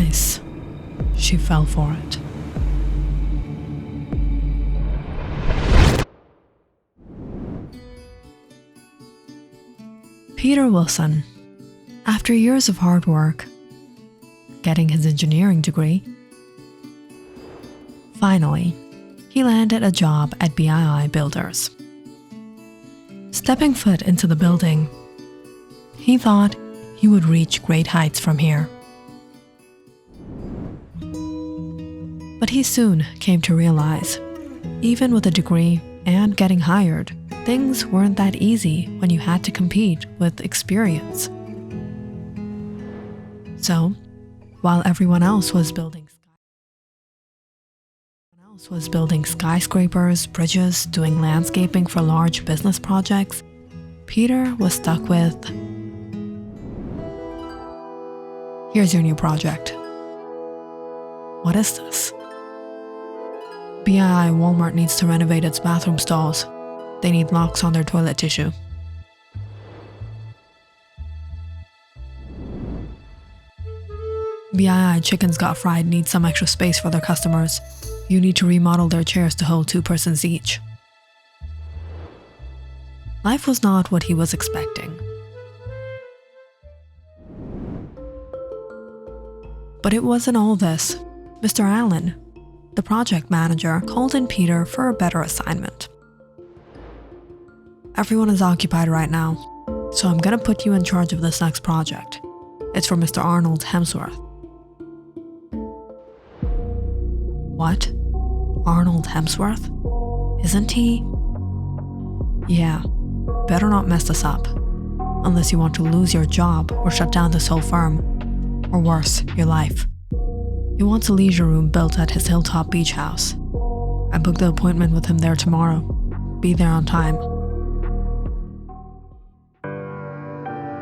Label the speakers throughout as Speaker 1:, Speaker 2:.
Speaker 1: realize she fell for it. Peter Wilson, after years of hard work, getting his engineering degree, finally, he landed a job at BII Builders. Stepping foot into the building, he thought he would reach great heights from here. But he soon came to realize, even with a degree and getting hired, things weren't that easy when you had to compete with experience. So, while everyone else was building skyscrapers, bridges, doing landscaping for large business projects, Peter was stuck with, "Here's your new project." What is this? BII Walmart needs to renovate its bathroom stalls. They need locks on their toilet tissue. BII Chickens Got Fried needs some extra space for their customers. You need to remodel their chairs to hold 2 persons each. Life was not what he was expecting. But it wasn't all this. Mr. Allen, the project manager, called in Peter for a better assignment. "Everyone is occupied right now, so I'm gonna put you in charge of this next project. It's for Mr. Arnold Hemsworth." What? Arnold Hemsworth? Isn't he? Yeah, better not mess this up. Unless you want to lose your job or shut down this whole firm. Or worse, your life. He wants a leisure room built at his Hilltop Beach house. I booked the appointment with him there tomorrow. Be there on time.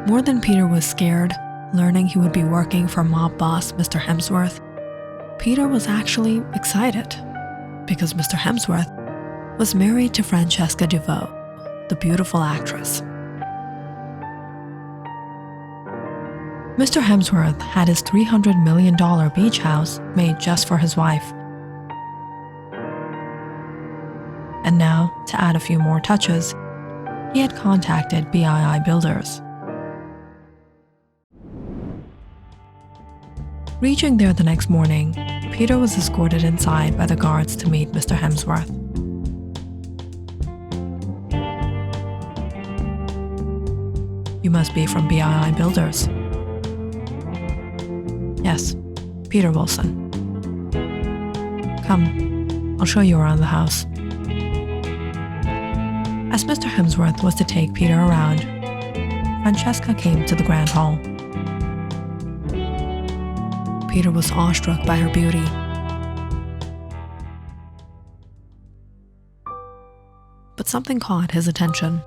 Speaker 1: More than Peter was scared, learning he would be working for mob boss Mr. Hemsworth, Peter was actually excited, because Mr. Hemsworth was married to Francesca DeVoe, the beautiful actress. Mr. Hemsworth had his $300 million beach house made just for his wife. And now, to add a few more touches, he had contacted BII Builders. Reaching there the next morning, Peter was escorted inside by the guards to meet Mr. Hemsworth. "You must be from BII Builders." "Yes, Peter Wilson." "Come, I'll show you around the house." As Mr. Hemsworth was to take Peter around, Francesca came to the grand hall. Peter was awestruck by her beauty. But something caught his attention.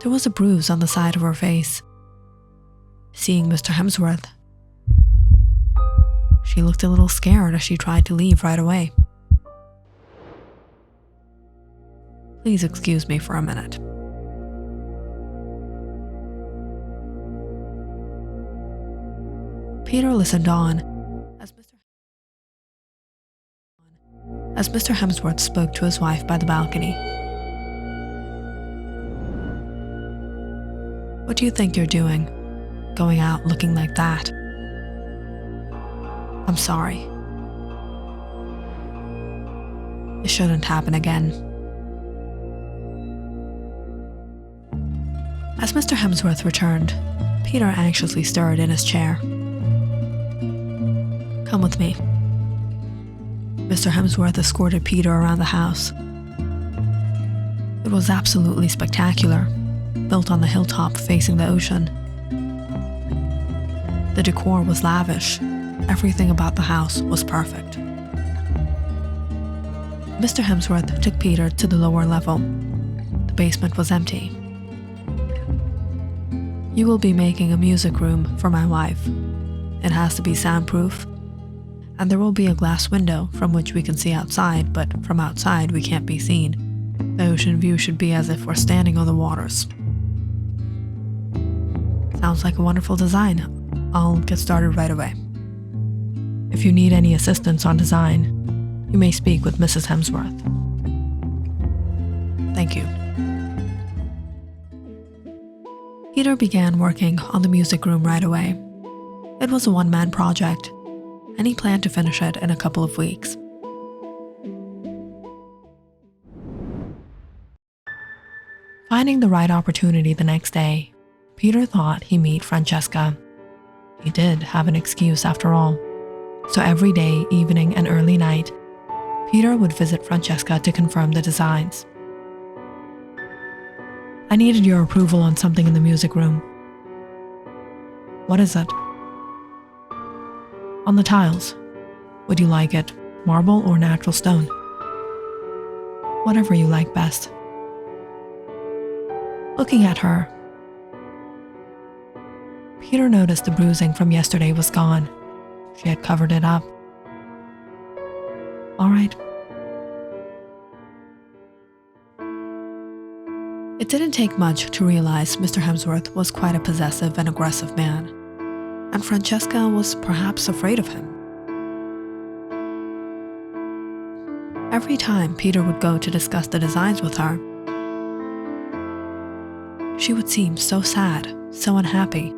Speaker 1: There was a bruise on the side of her face. Seeing Mr. Hemsworth, she looked a little scared as she tried to leave right away. "Please excuse me for a minute." Peter listened on as Mr. Hemsworth spoke to his wife by the balcony. "What do you think you're doing, going out looking like that? I'm sorry. It shouldn't happen again." As Mr. Hemsworth returned, Peter anxiously stirred in his chair. "Come with me." Mr. Hemsworth escorted Peter around the house. It was absolutely spectacular, built on the hilltop facing the ocean. The decor was lavish. Everything about the house was perfect. Mr. Hemsworth took Peter to the lower level. The basement was empty. "You will be making a music room for my wife. It has to be soundproof. And there will be a glass window from which we can see outside, but from outside we can't be seen. The ocean view should be as if we're standing on the waters." "Sounds like a wonderful design. I'll get started right away." If you need any assistance on design, you may speak with Mrs. Hemsworth. Thank you. Peter began working on the music room right away. It was a one-man project, and he planned to finish it in a couple of weeks. Finding the right opportunity the next day, Peter thought he'd meet Francesca. He did have an excuse after all. So every day, evening and early night, Peter would visit Francesca to confirm the designs. I needed your approval on something in the music room. What is it? On the tiles. Would you like it marble or natural stone? Whatever you like best. Looking at her, Peter noticed the bruising from yesterday was gone. She had covered it up. All right. It didn't take much to realize Mr. Hemsworth was quite a possessive and aggressive man, and Francesca was perhaps afraid of him. Every time Peter would go to discuss the designs with her, she would seem so sad, so unhappy.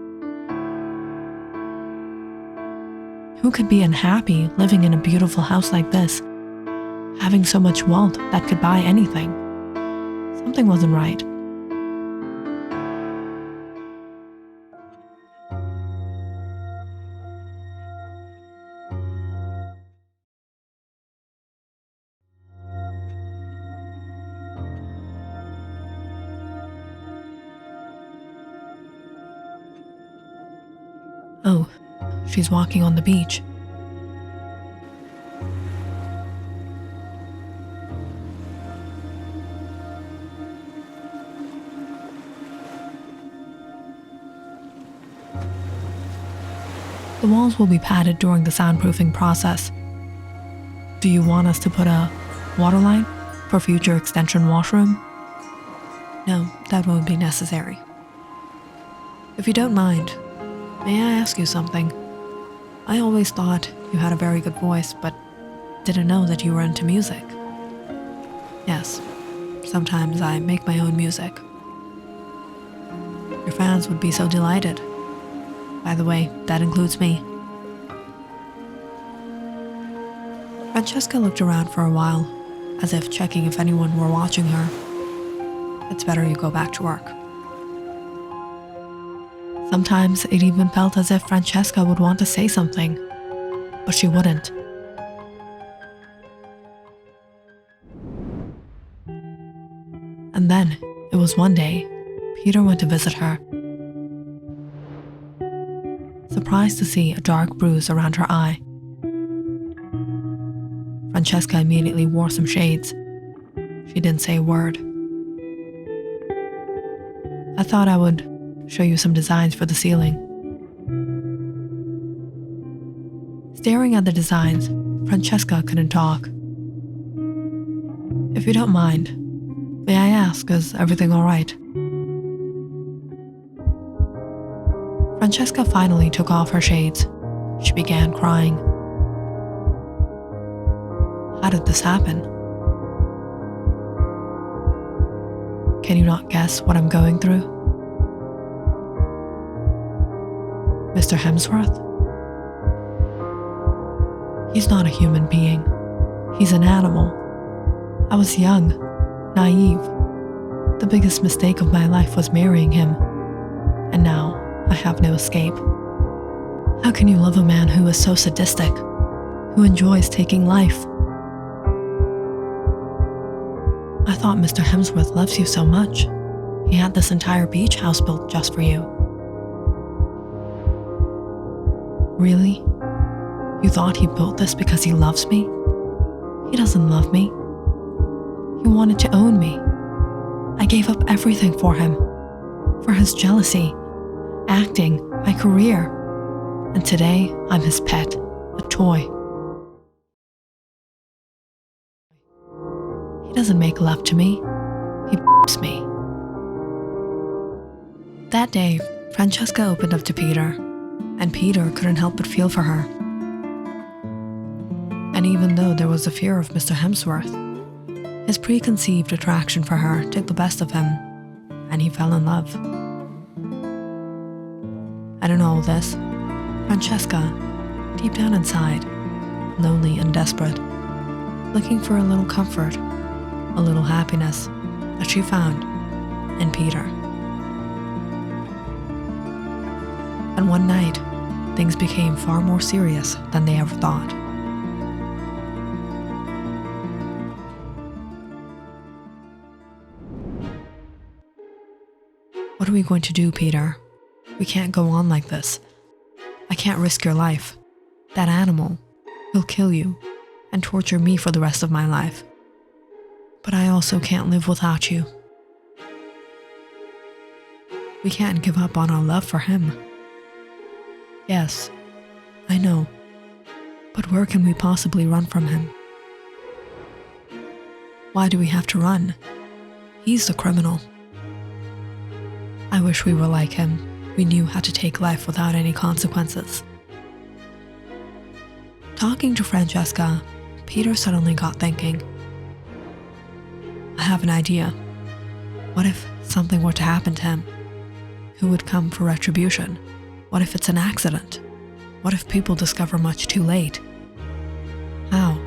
Speaker 1: Who could be unhappy living in a beautiful house like this, having so much wealth that could buy anything? Something wasn't right. Oh, she's walking on the beach. The walls will be padded during the soundproofing process. Do you want us to put a water line for future extension washroom? No, that won't be necessary. If you don't mind, may I ask you something? I always thought you had a very good voice, but didn't know that you were into music. Yes, sometimes I make my own music. Your fans would be so delighted. By the way, that includes me. Francesca looked around for a while, as if checking if anyone were watching her. It's better you go back to work. Sometimes it even felt as if Francesca would want to say something, but she wouldn't. And then, it was one day, Peter went to visit her. Surprised to see a dark bruise around her eye. Francesca immediately wore some shades. She didn't say a word. I thought I would show you some designs for the ceiling. Staring at the designs, Francesca couldn't talk. If you don't mind, may I ask, is everything all right? Francesca finally took off her shades. She began crying. How did this happen? Can you not guess what I'm going through? Mr. Hemsworth? He's not a human being. He's an animal. I was young, naive. The biggest mistake of my life was marrying him. And now, I have no escape. How can you love a man who is so sadistic, who enjoys taking life? I thought Mr. Hemsworth loves you so much. He had this entire beach house built just for you. Really? You thought he built this because he loves me? He doesn't love me. He wanted to own me. I gave up everything for him. For his jealousy, acting, my career. And today, I'm his pet, a toy. He doesn't make love to me. He b***s me. That day, Francesca opened up to Peter, and Peter couldn't help but feel for her. And even though there was a fear of Mr. Hemsworth, his preconceived attraction for her took the best of him, and he fell in love. And in all this, Francesca, deep down inside, lonely and desperate, looking for a little comfort, a little happiness that she found in Peter. And one night, things became far more serious than they ever thought. What are we going to do, Peter? We can't go on like this. I can't risk your life. That animal will kill you and torture me for the rest of my life. But I also can't live without you. We can't give up on our love for him. Yes, I know. But where can we possibly run from him? Why do we have to run? He's the criminal. I wish we were like him. We knew how to take life without any consequences. Talking to Francesca, Peter suddenly got thinking. I have an idea. What if something were to happen to him? Who would come for retribution? What if it's an accident? What if people discover much too late? How?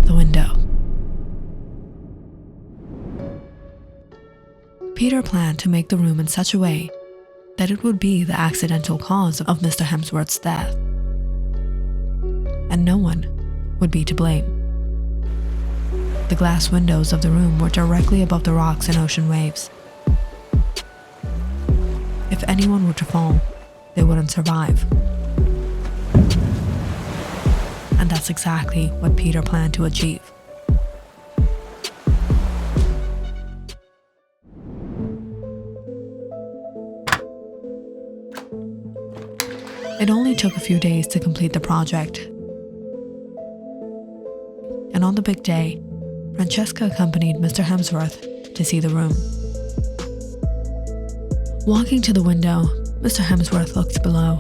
Speaker 1: The window. Peter planned to make the room in such a way that it would be the accidental cause of Mr. Hemsworth's death, and no one would be to blame. The glass windows of the room were directly above the rocks and ocean waves. If anyone were to fall, they wouldn't survive. And that's exactly what Peter planned to achieve. It only took a few days to complete the project. And on the big day, Francesca accompanied Mr. Hemsworth to see the room. Walking to the window, Mr. Hemsworth looked below.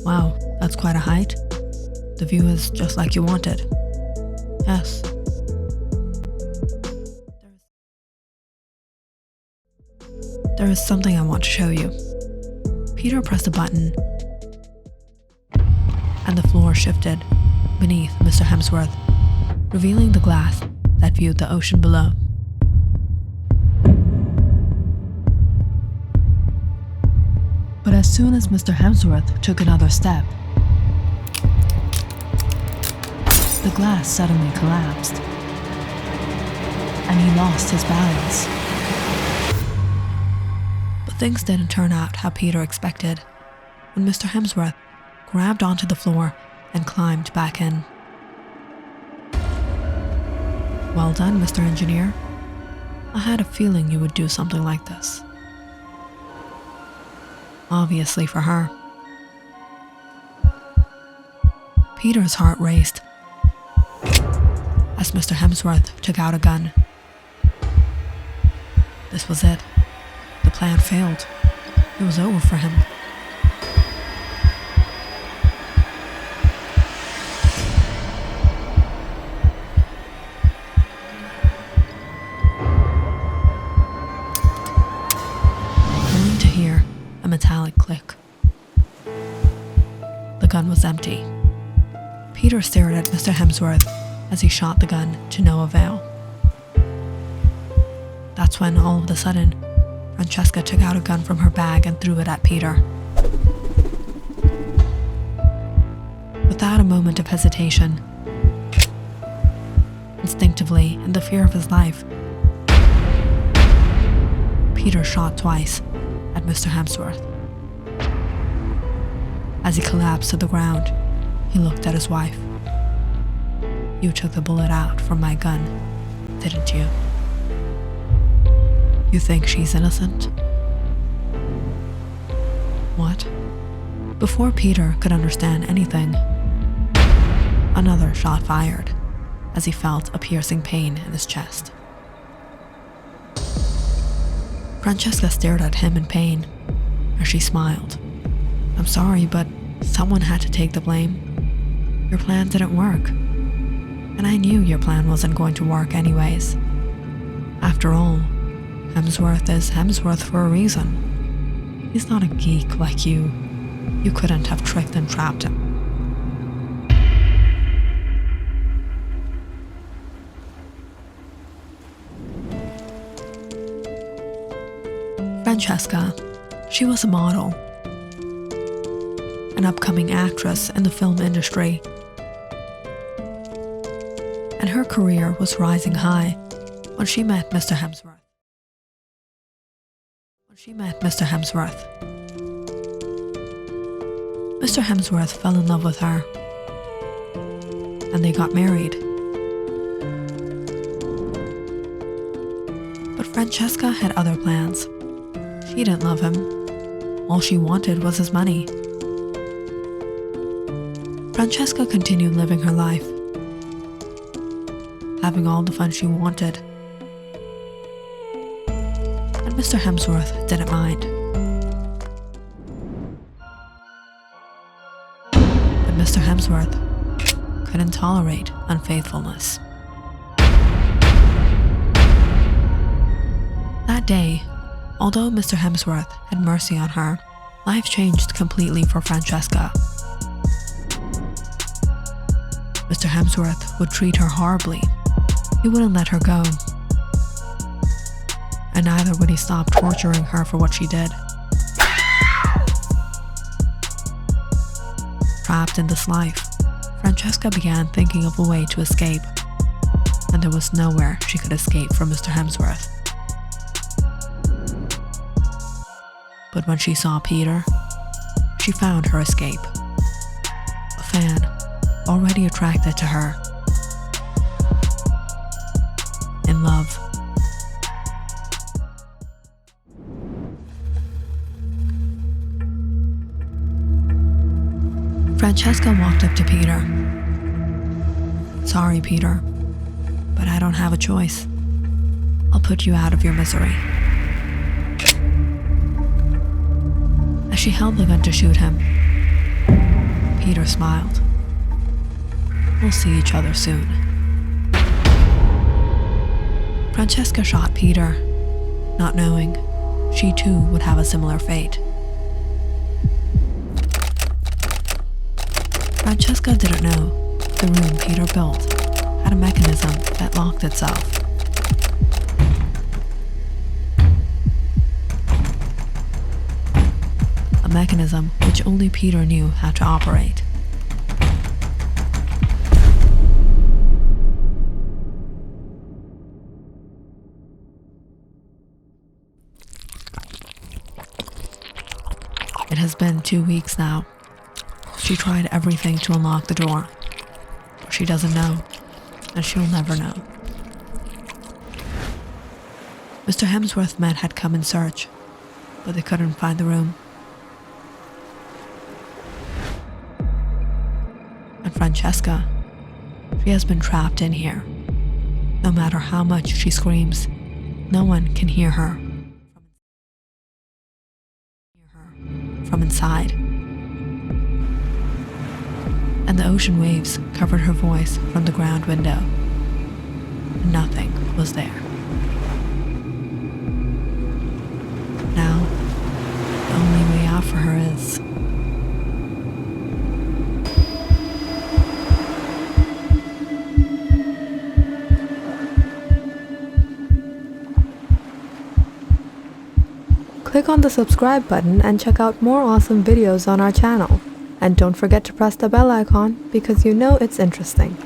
Speaker 1: Wow, that's quite a height. The view is just like you wanted. Yes. There is something I want to show you. Peter pressed a button, and the floor shifted beneath Mr. Hemsworth, revealing the glass that viewed the ocean below. But as soon as Mr. Hemsworth took another step, the glass suddenly collapsed, and he lost his balance. Things didn't turn out how Peter expected when Mr. Hemsworth grabbed onto the floor and climbed back in. Well done, Mr. Engineer. I had a feeling you would do something like this. Obviously for her. Peter's heart raced as Mr. Hemsworth took out a gun. This was it. The plan failed. It was over for him. Only to hear a metallic click. The gun was empty. Peter stared at Mr. Hemsworth as he shot the gun to no avail. That's when, all of a sudden, Francesca took out a gun from her bag and threw it at Peter. Without a moment of hesitation, instinctively, in the fear of his life, Peter shot twice at Mr. Hemsworth. As he collapsed to the ground, he looked at his wife. You took the bullet out from my gun, didn't you? You think she's innocent? What? Before Peter could understand anything, another shot fired as he felt a piercing pain in his chest. Francesca stared at him in pain as she smiled. I'm sorry, but someone had to take the blame. Your plan didn't work. And I knew your plan wasn't going to work anyways. After all, Hemsworth is Hemsworth for a reason. He's not a geek like you. You couldn't have tricked and trapped him. Francesca, she was a model, an upcoming actress in the film industry, and her career was rising high when she met Mr. Hemsworth. Mr. Hemsworth fell in love with her, and they got married. But Francesca had other plans. She didn't love him. All she wanted was his money. Francesca continued living her life, having all the fun she wanted. And Mr. Hemsworth didn't mind. But Mr. Hemsworth couldn't tolerate unfaithfulness. That day, although Mr. Hemsworth had mercy on her, life changed completely for Francesca. Mr. Hemsworth would treat her horribly. He wouldn't let her go. And neither would he stop torturing her for what she did. Trapped in this life, Francesca began thinking of a way to escape. And there was nowhere she could escape from Mr. Hemsworth. But when she saw Peter, she found her escape. A fan already attracted to her. In love. Francesca walked up to Peter. Sorry, Peter, but I don't have a choice. I'll put you out of your misery. As she held the gun to shoot him, Peter smiled. We'll see each other soon. Francesca shot Peter, not knowing she too would have a similar fate. Francesca didn't know the room Peter built had a mechanism that locked itself. A mechanism which only Peter knew how to operate. It has been 2 weeks now. She tried everything to unlock the door. She doesn't know, and she'll never know. Mr. Hemsworth's men had come in search, but they couldn't find the room. And Francesca, she has been trapped in here. No matter how much she screams, no one can hear her from inside. And the ocean waves covered her voice from the ground window. And nothing was there. Now, the only way out for her is...
Speaker 2: Click on the subscribe button and check out more awesome videos on our channel. And don't forget to press the bell icon because you know it's interesting.